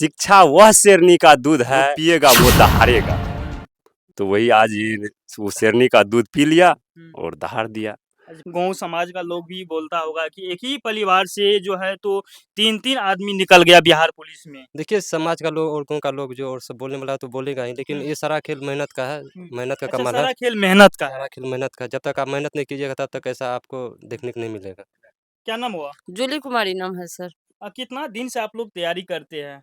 शिक्षा वह शेरनी का दूध है, जो पिएगा वो दहाड़ेगा। तो वही आज ये वो शेरनी का दूध पी लिया और दहाड़ दिया। गाँव समाज का लोग भी बोलता होगा कि एक ही परिवार से जो है तो 3-3 आदमी निकल गया बिहार पुलिस में। देखिए समाज का लोग और गाँव का लोग जो और सब बोलने वाला तो बोलेगा ही, लेकिन ये सारा खेल मेहनत का है, मेहनत का अच्छा, कमाल है। सारा खेल मेहनत का है। सारा खेल मेहनत का है, जब तक आप मेहनत नहीं कीजिएगा तब तक ऐसा आपको देखने को नहीं मिलेगा। क्या नाम हुआ? जूली कुमारी नाम है सर। कितना दिन से आप लोग तैयारी करते हैं?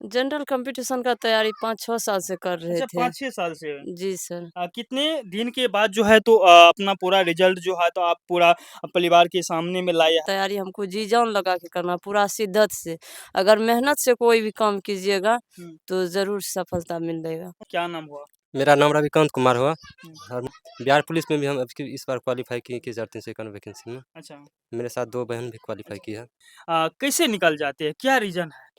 जनरल कंपटीशन का तैयारी 5-6 साल से कर रहे अच्छा, थे। 5-6 साल से। जी सर। कितने दिन के बाद जो है तो अपना पूरा रिजल्ट जो है तो आप पूरा परिवार के सामने में लाए हैं? तैयारी हमको जी जान लगा के करना, पूरा शिद्दत से। अगर मेहनत से कोई भी काम कीजिएगा तो ज़रूर सफलता मिलेगा। क्या नाम हुआ? मेरा नाम रविकांत कुमार हुआ और बिहार पुलिस में भी हम इस बार क्वालीफाई किए जाते हैं सेकंड वैकेंसी में। अच्छा। मेरे साथ 2 बहन भी क्वालीफाई की है। कैसे निकल जाते हैं? क्या रीज़न है?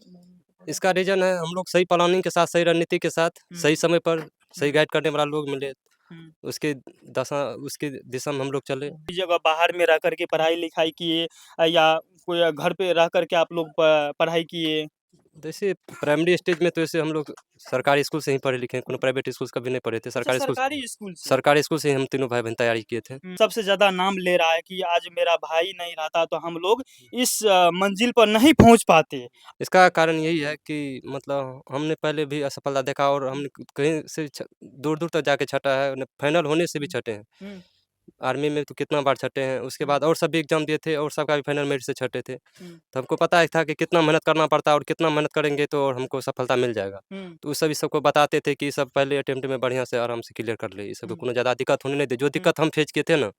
इसका रीज़न है हम लोग सही प्लानिंग के साथ, सही रणनीति के साथ, सही समय पर सही गाइड करने वाला लोग मिले। उसके उसकी दिशा में हम लोग चले। इस जगह बाहर में रह कर के पढ़ाई-लिखाई किए या कोई घर पे रह कर के आप लोग पढ़ाई किए? जैसे प्राइमरी स्टेज में तो ऐसे हम लोग सरकारी स्कूल से ही पढ़े लिखे हैं, कोनो प्राइवेट स्कूल्स कभी नहीं पढ़े थे। अच्छा, सरकारी स्कूल से? सरकारी स्कूल से ही हम तीनों भाई-बहन तैयारी किए थे। सबसे ज़्यादा नाम ले रहा है कि आज मेरा भाई नहीं रहता तो हम लोग इस मंजिल पर नहीं पहुँच पाते। इसका कारण यही है कि मतलब हमने पहले भी असफलता देखा और हमने कहीं से दूर-दूर तक जाके छँटा है, फाइनल होने से भी छँटे हैं। आर्मी में तो कितना बार छँटे हैं, उसके बाद और सब भी एग्ज़ाम दिए थे और सबका भी फाइनल मेरिट से छँटे थे। तो हमको पता ही था कि कितना मेहनत करना पड़ता है और कितना मेहनत करेंगे तो और हमको सफलता मिल जाएगा। तो उस सभी सबको बताते थे कि सब पहले अटेम्प्ट में बढ़िया से आराम से क्लियर कर ले, ये सबको कोनो ज़्यादा दिक्कत होने नहीं दी। जो दिक्कत हम फेस किए थे ना,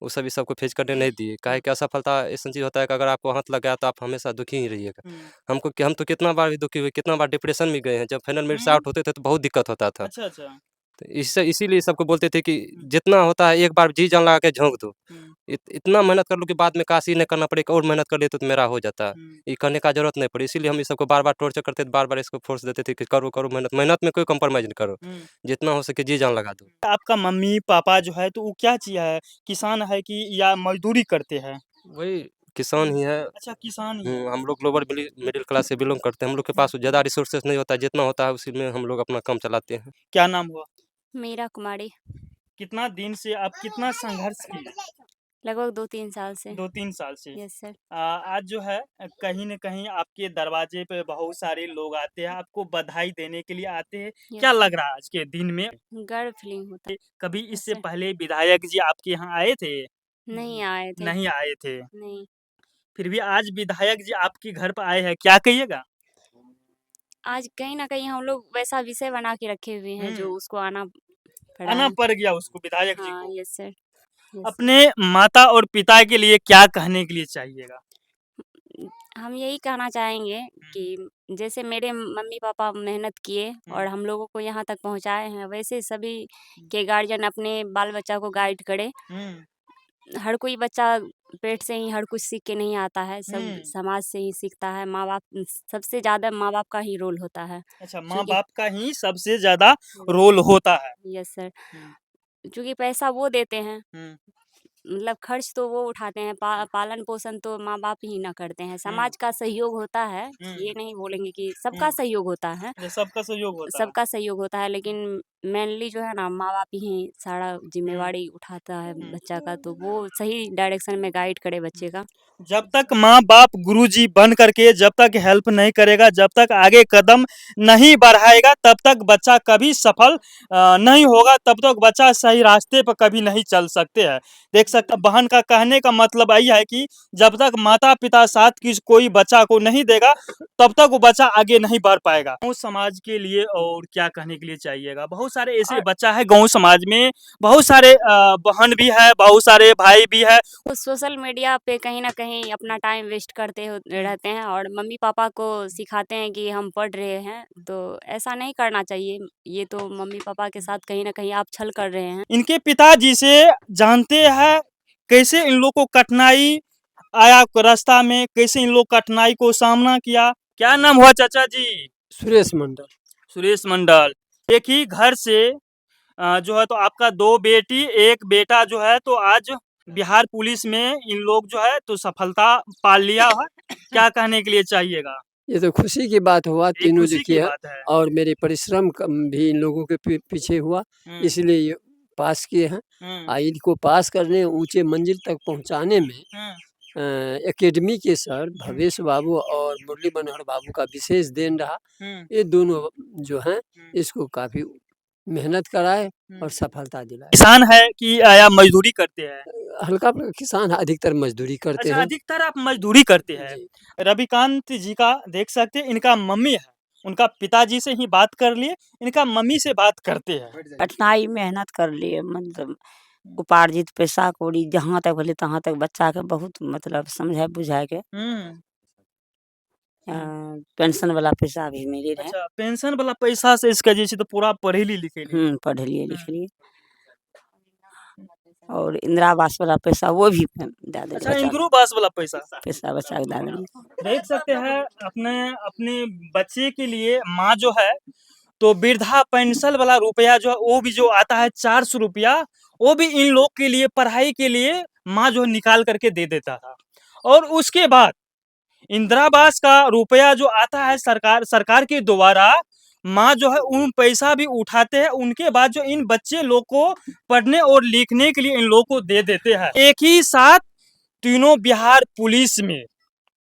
वो सभी सबको फेस करने नहीं दिए। काहे कि असफलता ऐसा चीज़ होता है कि अगर आपको हाथ लग गया तो आप हमेशा दुखी ही रहिएगा। हम तो कितना बार भी दुखी हुए, कितना बार डिप्रेशन में गए हैं। जब फाइनल मेरिट से आउट होते थे तो बहुत दिक्कत होता था। अच्छा, अच्छा। तो इसीलिए सबको बोलते थे कि जितना होता है एक बार जी जान लगा के झोंक दो। इतना मेहनत कर लो कि बाद में काश ये नहीं करना पड़े कि और मेहनत कर लेते तो मेरा हो जाता। ये करने का ज़रूरत नहीं पड़ी। इसीलिए हम इस सबको बार-बार टॉर्चर करते थे, बार-बार इसको फ़ोर्स देते थे कि करो, करो मेहनत। मेहनत में कोई कॉम्प्रोमाइज़ नहीं करो। जितना हो सके जी जान लगा दो। आपका मम्मी-पापा जो है तो वो क्या चीज़ है? किसान है कि या मज़दूरी करते हैं? वही किसान ही है। अच्छा, किसान ही है। हम लोग लोअर मिडिल क्लास से बिलॉन्ग करते हैं। हम लोग के पास ज़्यादा रिसोर्सेज़ नहीं होता है, जितना होता है उसी में हम लोग अपना काम चलाते हैं। क्या नाम हुआ? मीरा कुमारी। कितना दिन से आप कितना संघर्ष किए? लगभग 2-3 साल से। 2-3 साल से। Yes sir. आज जो है कहीं न कहीं आपके दरवाजे पे बहुत सारे लोग आते हैं, आपको बधाई देने के लिए आते हैं। क्या यस लग रहा है आज के दिन में? गर्व फीलिंग होता कभी यस इससे सर। पहले विधायक जी आपके यहाँ आए थे? नहीं आए थे। नहीं आए थे। नहीं। फिर भी आज विधायक जी आपके घर पे आए हैं, क्या कहिएगा? आज कहीं न कहीं हम लोग वैसा विषय बना के रखे हुए हैं जो उसको आना पड़ा आना है। पड़ गया उसको विधायक जी हाँ, को। Yes sir. Yes sir. अपने माता और पिता के लिए क्या कहने के लिए चाहिएगा? हम यही कहना चाहेंगे कि जैसे मेरे मम्मी-पापा मेहनत किए और हम लोगों को यहाँ तक पहुँचाए हैं, वैसे सभी के गार्जियन अपने बाल-बच्चा को गाइड करें। हर कोई बच्चा पेट से ही हर कुछ सीख के नहीं आता है, सब समाज से ही सीखता है। माँ-बाप सबसे ज़्यादा माँ-बाप का ही रोल होता है। अच्छा, क्योंकि माँ-बाप का ही सबसे ज़्यादा रोल होता है। Yes sir. चूँकि पैसा वो देते हैं, मतलब खर्च तो वो उठाते हैं, पालन-पोषण तो माँ-बाप ही ना करते हैं। समाज का सहयोग होता है, ये नहीं बोलेंगे कि सबका सहयोग होता है। ये सबका सहयोग होता है। सबका सहयोग होता है, लेकिन मेनली जो है ना माँ-बाप ही सारा ज़िम्मेवारी उठाता है बच्चा का, तो वो सही डायरेक्शन में गाइड करे बच्चे का। जब तक माँ-बाप गुरुजी बन करके जब तक हेल्प नहीं करेगा, जब तक आगे कदम नहीं बढ़ाएगा, तब तक बच्चा कभी सफल नहीं होगा, तब तक बच्चा सही रास्ते पर कभी नहीं चल सकते हैं। देख सकते हैं बहन का कहने का मतलब यही है कि जब तक माता-पिता साथ की कोई बच्चा को नहीं देगा, तब तक वो बच्चा आगे नहीं बढ़ पाएगा। गाँव समाज के लिए और क्या कहने के लिए चाहिएगा? बहुत सारे ऐसे बच्चा है गाँव समाज में, बहुत सारे बहन भी है, बहुत सारे भाई भी है। वो सोशल मीडिया पे कहीं न कहीं अपना टाइम वेस्ट करते रहते हैं और मम्मी-पापा को सिखाते हैं कि हम पढ़ रहे हैं, तो ऐसा नहीं करना चाहिए। ये तो मम्मी-पापा के साथ कहीं न कहीं आप छल कर रहे हैं। इनके पिताजी से जानते हैं कैसे इन लोग को कठिनाई आया रास्ता में, कैसे इन लोग कठिनाई को सामना किया। क्या नाम हुआ चाचा जी? सुरेश मंडल। सुरेश मंडल। एक ही घर से जो है तो आपका 2 बेटी, 1 बेटा जो है तो आज बिहार पुलिस में इन लोग जो है तो सफलता पा लिया है। क्या कहने के लिए चाहिएगा? ये तो खुशी की बात हुआ, एक तीनों जो खुशी की किया बात है। और मेरे परिश्रम भी इन लोगों के पीछे हुआ, हुँ, इसलिए ये पास किए हैं। हुँ, इनको पास करने, ऊँचे मंजिल तक पहुँचाने में हुँ, एकेडमी के सर हुँ, भवेश बाबू और मुरली मनोहर बाबू का विशेष देन रहा। हुँ, ये दोनों जो हैं, हुँ, इसको काफ़ी मेहनत कराए हुँ। और सफलता दिलाए। किसान है कि या मज़दूरी करते हैं? हल्का किसान अधिकतर मज़दूरी करते अच्छा, हैं। अधिकतर आप मज़दूरी करते हैं। जी। रविकांत जी का देख सकते हैं, इनका मम्मी है, उनका पिताजी से ही बात कर लिए, इनका मम्मी से बात करते हैं। कठिनाई मेहनत कर लिए मतलब उपार्जित पैसा कौड़ी जहाँ तक भले तहाँ तक बच्चा के बहुत मतलब समझाए बुझाए के हुँ, हुँ। पेंशन वाला पैसा भी मिली रहे। अच्छा, पेंशन वाला पैसा से इसका जे छै तो पूरा पढ़ेली लिखेली। पढ़ लिए हुँ, लिख लिए हुँ। और इंदिरा आवास वाला पैसा वो भी दे दिले अच्छा, बच्चा इंदिरा आवास वाला पैसा। पैसा बच्चा के दे दिले। देख सकते हैं अपने अपने बच्चे के लिए माँ जो है तो वृद्धा पेंशन वाला रुपया जो है वो भी जो आता है 400 रुपया, वो भी इन लोग के लिए पढ़ाई के लिए माँ जो है निकाल करके दे देता था। और उसके बाद इंदिरा आवास का रुपया जो आता है सरकार के द्वारा, माँ जो है उन पैसा भी उठाते हैं, उनके बाद जो इन बच्चे लोग को पढ़ने और लिखने के लिए इन लोग को दे देते हैं। एक ही साथ तीनों बिहार पुलिस में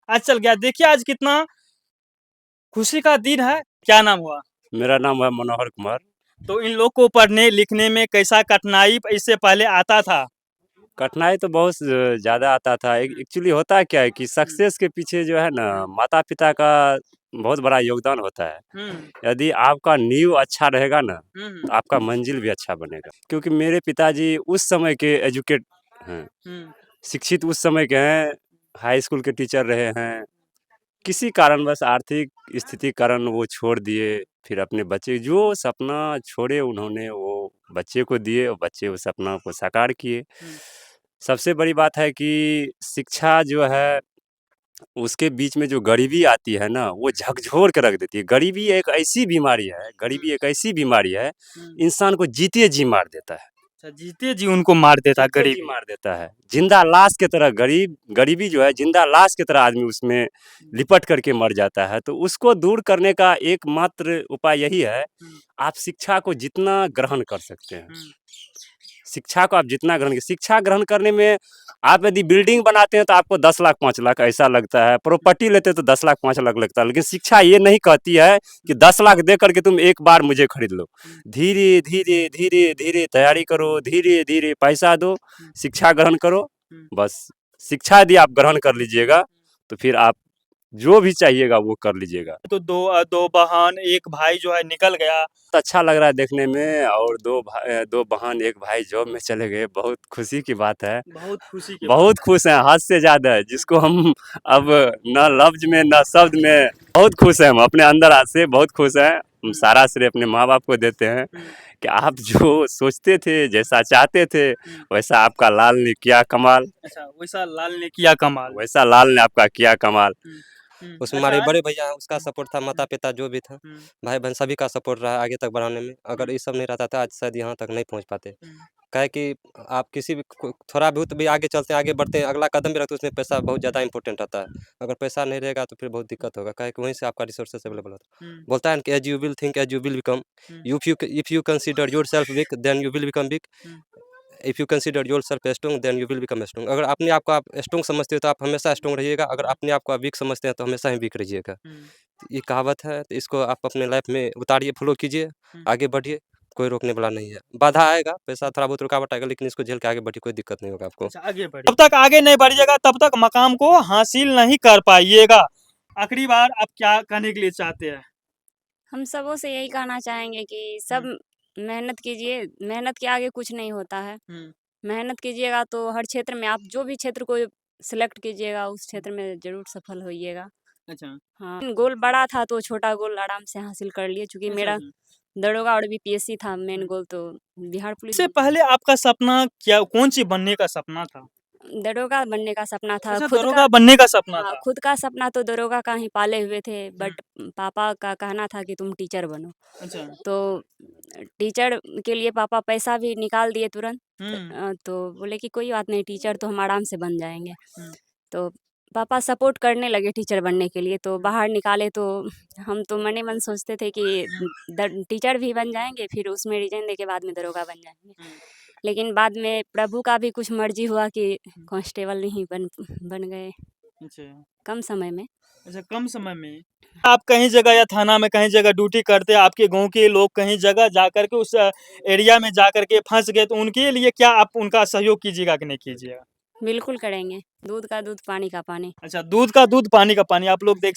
आज चल गया। देखिए आज कितना खुशी का दिन है। क्या नाम हुआ? मेरा नाम है मनोहर कुमार। तो इन लोग को पढ़ने लिखने में कैसा कठिनाई इससे पहले आता था? कठिनाई तो बहुत ज़्यादा आता था। एक्चुअली होता क्या है कि सक्सेस के पीछे जो है ना माता-पिता का बहुत बड़ा योगदान होता है। हुँ, यदि आपका नींव अच्छा रहेगा ना, हुँ, तो आपका मंजिल भी अच्छा बनेगा। क्योंकि मेरे पिताजी उस समय के एजुकेट हैं, हुँ, शिक्षित उस समय के हैं, हाई स्कूल के टीचर रहे हैं। किसी कारणवश आर्थिक स्थिति कारण वो छोड़ दिए, फिर अपने बच्चे जो सपना छोड़े उन्होंने वो बच्चे को दिए और बच्चे उस सपना को साकार किए। हुँ, सबसे बड़ी बात है कि शिक्षा जो है, उसके बीच में जो गरीबी आती है ना, वो झकझोर के रख देती है। हुँ, गरीबी एक ऐसी बीमारी है, हुँ। इंसान को जीते जी मार देता है। अच्छा, जीते जी उनको मार देता जीते जी गरीबी। मार देता है। जिंदा लाश की तरह गरीबी जो है जिंदा लाश की तरह आदमी उसमें लिपट करके मर जाता है। तो उसको दूर करने का एकमात्र उपाय यही है, हुँ, आप शिक्षा को जितना ग्रहण कर सकते हैं। हुँ, शिक्षा को आप जितना शिक्षा ग्रहण करने में आप यदि बिल्डिंग बनाते हैं तो आपको 10 लाख 5 लाख ऐसा लगता है, प्रॉपर्टी लेते हैं तो 10 लाख 5 लाख लगता है, लेकिन शिक्षा ये नहीं कहती है कि 10 लाख दे करके तुम एक बार मुझे खरीद लो। हुँ, धीरे धीरे धीरे धीरे तैयारी करो, धीरे धीरे पैसा दो, हुँ, शिक्षा ग्रहण करो। हुँ। बस शिक्षा यदि आप ग्रहण कर लीजिएगा तो फिर आप जो भी चाहिएगा वो कर लीजिएगा। तो 2 बहन, 1 भाई जो है निकल गया। बहुत अच्छा लग रहा है देखने में, और 2 बहन 1 भाई जॉब में चले गए, बहुत खुशी की बात है। बहुत खुशी की बात बहुत खुश हैं, हद से ज़्यादा है, जिसको हम अब ना लफ्ज़ में ना शब्द में बहुत खुश हैं, हम अपने अंदर आज से बहुत खुश हैं। हम हुँ, सारा श्रेय अपने माँ-बाप को देते हैं हुँ, कि आप जो सोचते थे, जैसा चाहते थे, हुँ। वैसा आपका लाल ने किया कमाल, अच्छा, वैसा लाल ने किया कमाल। वैसा लाल ने आपका किया कमाल। हुँ, हुँ। उसमें अच्छा हमारे आज बड़े भैया हैं, उसका हुँ, सपोर्ट था, हुँ, माता-पिता जो भी था, हुँ, भाई-बहन सभी का सपोर्ट रहा आगे तक बढ़ाने में। हुँ, अगर ये सब नहीं रहता था, आज शायद यहाँ तक नहीं पहुँच पाते। हुँ, क्या है कि आप किसी भी थोड़ा बहुत भी आगे चलते हैं, आगे बढ़ते हैं, अगला कदम भी रखते हैं, उसमें पैसा बहुत ज़्यादा इंपॉर्टेंट रहता है। अगर पैसा नहीं रहेगा तो फिर बहुत दिक्कत होगा, क्या है कि वहीं से आपका रिसोर्सेस अवेलेबल होता है। हुँ, बोलता है ना कि as you will think as you will become. Hmm, if you consider yourself weak then you will become weak. Hmm, if you consider yourself strong then you will become strong. अगर अपने आप को आप स्ट्रांग समझते हो तो आप हमेशा स्ट्रांग रहिएगा, अगर अपने आप को आप वीक समझते हैं तो हमेशा ही वीक रहिएगा। हुँ, तो ये कहावत है, तो इसको आप अपने लाइफ में उतारिए, फॉलो कीजिए, हुँ। आगे बढ़िए, कोई रोकने वाला नहीं है। बाधा आएगा, पैसा थोड़ा बहुत रुकावट आएगा, लेकिन इसको झेल के आगे बढ़िए, कोई दिक्कत नहीं होगा आपको। अच्छा, आगे बढ़िए। जब तक आगे नहीं बढ़िएगा तब तक मकाम को हासिल नहीं कर पाइएगा। आखिरी बार आप क्या कहने के लिए चाहते हैं? हम सबों से यही कहना चाहेंगे कि हुँ, सब मेहनत कीजिए, मेहनत के आगे कुछ नहीं होता है। हुँ, मेहनत कीजिएगा तो हर क्षेत्र में आप जो भी क्षेत्र को सिलेक्ट कीजिएगा उस हुँ। क्षेत्र में ज़रूर सफल होइएगा। अच्छा, हाँ, गोल बड़ा था तो छोटा गोल आराम से हासिल कर लिए, चूँकि अच्छा, मेरा अच्छा। दरोगा और बीपीएससी था मेन हुँ। गोल, तो बिहार पुलिस इससे पहले आपका सपना क्या कौन-सी बनने का सपना था? दरोगा बनने का सपना था। अच्छा, खुद का दरोगा बनने का सपना हाँ, था। खुद का सपना तो दरोगा का ही पाले हुए थे, हुँ, बट पापा का कहना था कि तुम टीचर बनो। अच्छा। तो टीचर के लिए पापा पैसा भी निकाल दिए तुरंत। हुँ, तो बोले कि कोई बात नहीं, टीचर तो हम आराम से बन जाएँगे। हुँ, तो पापा सपोर्ट करने लगे टीचर बनने के लिए, तो बाहर निकाले तो हम तो मने मन सोचते थे कि टीचर भी बन जाएँगे, फिर उसमें रिज़ाइन देके बाद में दरोगा बन जाएँगे। लेकिन बाद में प्रभु का भी कुछ मर्ज़ी हुआ कि कांस्टेबल नहीं बन गए अच्छा। कम समय में। अच्छा, कम समय में आप कहीं जगह या थाना में कहीं जगह ड्यूटी करते, आपके गाँव के लोग कहीं जगह जाकर के उस एरिया में जाकर के फँस गए, तो उनके लिए क्या आप उनका सहयोग कीजिएगा कि नहीं कीजिएगा? बिल्कुल करेंगे, दूध का दूध, पानी का पानी। अच्छा, दूध का दूध, पानी का पानी। आप लोग देख